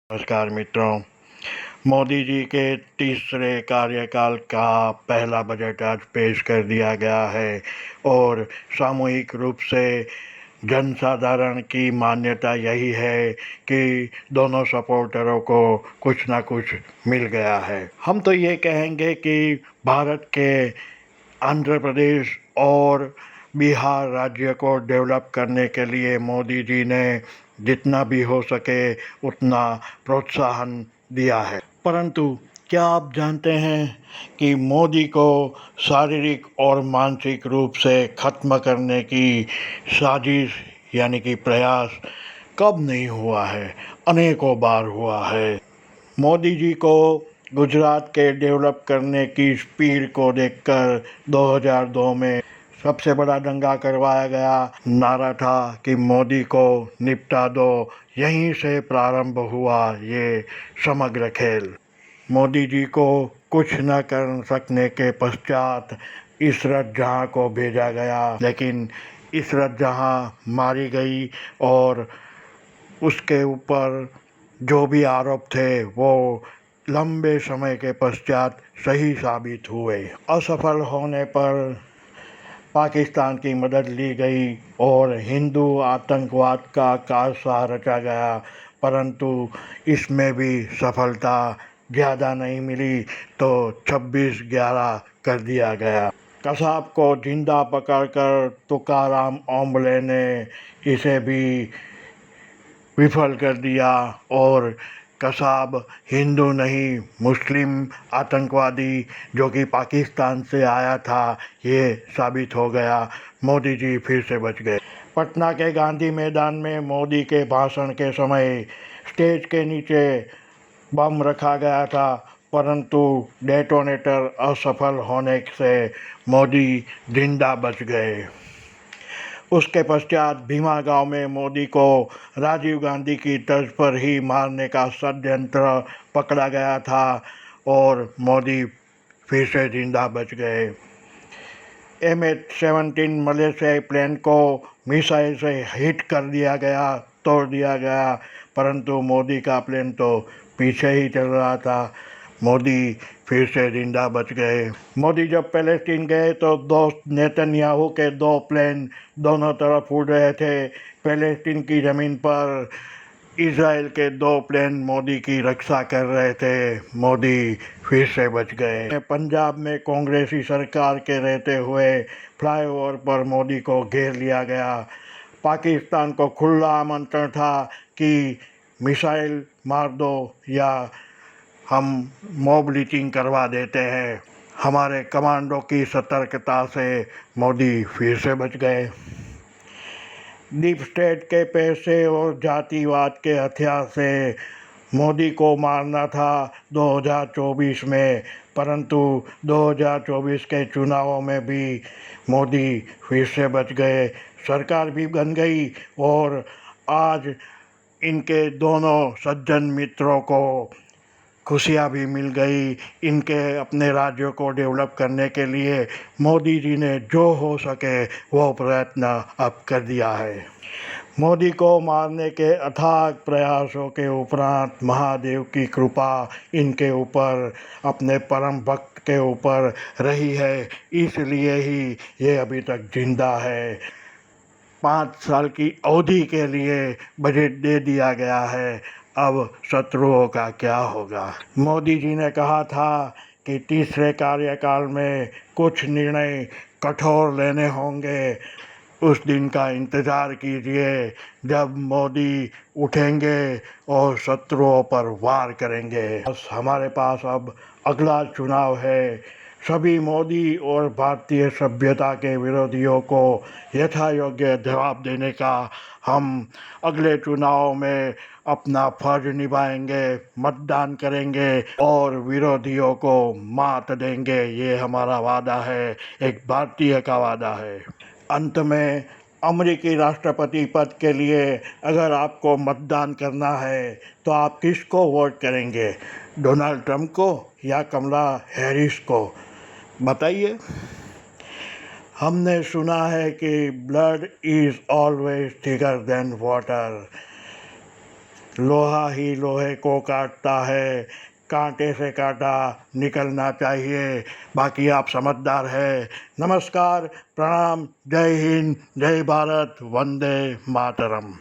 नमस्कार मित्रों। मोदी जी के तीसरे कार्यकाल का पहला बजट आज पेश कर दिया गया है और सामूहिक रूप से जनसाधारण की मान्यता यही है कि दोनों सपोर्टरों को कुछ ना कुछ मिल गया है। हम तो ये कहेंगे कि भारत के आंध्र प्रदेश और बिहार राज्य को डेवलप करने के लिए मोदी जी ने जितना भी हो सके उतना प्रोत्साहन दिया है। परंतु क्या आप जानते हैं कि मोदी को शारीरिक और मानसिक रूप से खत्म करने की साजिश यानी कि प्रयास कब नहीं हुआ है? अनेकों बार हुआ है। मोदी जी को गुजरात के डेवलप करने की स्पीड को देखकर 2002 में सबसे बड़ा दंगा करवाया गया। नारा था कि मोदी को निपटा दो। यहीं से प्रारंभ हुआ ये समग्र खेल। मोदी जी को कुछ न कर सकने के पश्चात इशरत जहां को भेजा गया, लेकिन इशरत जहां मारी गई और उसके ऊपर जो भी आरोप थे वो लंबे समय के पश्चात सही साबित हुए। असफल होने पर पाकिस्तान की मदद ली गई और हिंदू आतंकवाद का कारसा रचा गया, परंतु इसमें भी सफलता ज़्यादा नहीं मिली तो 26/11 कर दिया गया। कसाब को जिंदा पकड़कर तुकाराम ओम्बले ने इसे भी विफल कर दिया और कसाब हिंदू नहीं मुस्लिम आतंकवादी जो कि पाकिस्तान से आया था ये साबित हो गया। मोदी जी फिर से बच गए। पटना के गांधी मैदान में मोदी के भाषण के समय स्टेज के नीचे बम रखा गया था, परंतु डेटोनेटर असफल होने से मोदी जिंदा बच गए। उसके पश्चात भीमा गांव में मोदी को राजीव गांधी की तर्ज पर ही मारने का षड्यंत्र पकड़ा गया था और मोदी फिर से जिंदा बच गए। MH17 मलेशियाई प्लेन को मिसाइल से हिट कर दिया गया, तोड़ दिया गया, परंतु मोदी का प्लेन तो पीछे ही चल रहा था। मोदी फिर से जिंदा बच गए। मोदी जब पैलेस्टीन गए तो दोस्त नेतन्याहू के 2 प्लेन दोनों तरफ उड़ रहे थे। पैलेस्टीन की ज़मीन पर इजराइल के 2 प्लेन मोदी की रक्षा कर रहे थे। मोदी फिर से बच गए। पंजाब में कांग्रेसी सरकार के रहते हुए फ्लाईओवर पर मोदी को घेर लिया गया। पाकिस्तान को खुला आमंत्रण था कि मिसाइल मार दो या हम मॉब लिंचिंग करवा देते हैं। हमारे कमांडो की सतर्कता से मोदी फिर से बच गए। डीप स्टेट के पैसे और जातिवाद के हथियार से मोदी को मारना था 2024 में, परंतु 2024 के चुनावों में भी मोदी फिर से बच गए। सरकार भी बन गई और आज इनके दोनों सज्जन मित्रों को खुशियाँ भी मिल गई। इनके अपने राज्यों को डेवलप करने के लिए मोदी जी ने जो हो सके वो प्रयत्न अब कर दिया है। मोदी को मारने के अथाग प्रयासों के उपरांत महादेव की कृपा इनके ऊपर, अपने परम भक्त के ऊपर रही है, इसलिए ही ये अभी तक जिंदा है। 5 साल की अवधि के लिए बजट दे दिया गया है। अब शत्रुओं का क्या होगा? मोदी जी ने कहा था कि तीसरे कार्यकाल में कुछ निर्णय कठोर लेने होंगे। उस दिन का इंतज़ार कीजिए जब मोदी उठेंगे और शत्रुओं पर वार करेंगे। बस हमारे पास अब अगला चुनाव है। सभी मोदी और भारतीय सभ्यता के विरोधियों को यथा योग्य जवाब देने का हम अगले चुनाव में अपना फर्ज निभाएंगे, मतदान करेंगे और विरोधियों को मात देंगे। ये हमारा वादा है, एक भारतीय का वादा है। अंत में अमेरिकी राष्ट्रपति पद के लिए अगर आपको मतदान करना है तो आप किसको वोट करेंगे? डोनाल्ड ट्रंप को या कमला हैरिस को? बताइए। हमने सुना है कि blood is always thicker than water, लोहा ही लोहे को काटता है, कांटे से कांटा निकलना चाहिए। बाकी आप समझदार है। नमस्कार, प्रणाम, जय हिंद, जय भारत, वंदे मातरम।